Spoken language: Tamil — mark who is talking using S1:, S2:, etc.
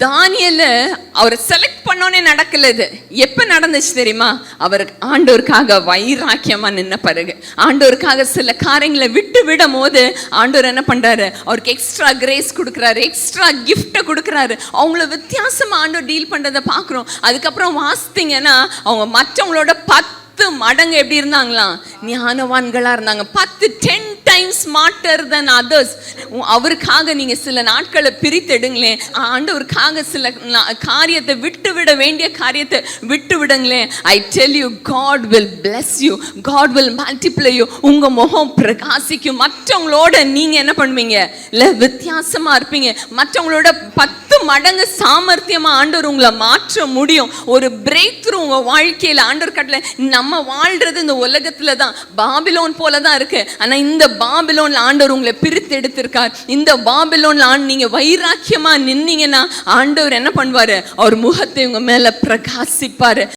S1: தானியேல அவரை செலக்ட் பண்ணோன்னே நடக்கல. இது எப்ப நடந்துச்சு தெரியுமா? அவர் ஆண்டவருக்காக வைராக்கியமா நின்ன பிறகு, ஆண்டவருக்காக சில காரியங்களை விட்டு விடும் போது ஆண்டவர் என்ன பண்றாரு? அவருக்கு எக்ஸ்ட்ரா கிரேஸ் கொடுக்குறாரு, எக்ஸ்ட்ரா கிஃப்ட கொடுக்குறாரு. அவங்கள வித்தியாசமா ஆண்டவர் டீல் பண்றதை பார்க்குறோம். அதுக்கப்புறம் வாசித்தீங்கன்னா அவங்க மற்றவங்களோட 10 மடங்கு எப்படி இருந்தாங்களாம்? ஞானவான்களா இருந்தாங்க. 10 times smarter than others. அவருக்காக நீங்க சில நாட்களை பிரித்தெடுங்களேன். ஆண்டவருக்காக சில காரியத்தை விட்டு விட வேண்டிய காரியத்தை விட்டு விடுங்களேன். I tell you, God will bless you, God will multiply you. உங்க முகம் பிரகாசிக்கும். மற்றவங்களோட நீங்க என்ன பண்ணுவீங்க? இல்ல வித்தியாசமா இருப்பீங்க. மற்றவங்களோட 10 மடங்கு சாமர்த்தியமா ஆண்டவர் உங்களை மாற்ற முடியும். ஒரு பிரேக் த்ரூ உங்க வாழ்க்கையில ஆண்டவர் கட்டளை. நம்ம வாழ்றது இந்த உலகத்துல தான் பாபிலோன் போல தான் இருக்கு. ஆனா இந்த பாபிலோன்ல ஆண்டவர் உங்களை பிரித்து எடுத்திருக்கார். இந்த பாபிலோன்ல நீங்க வைராக்கியமா நின்னீங்கன்னா ஆண்டவர் என்ன பண்ணுவாரு? அவர் முகத்தை உங்க மேல பிரகாசிப்பாரு.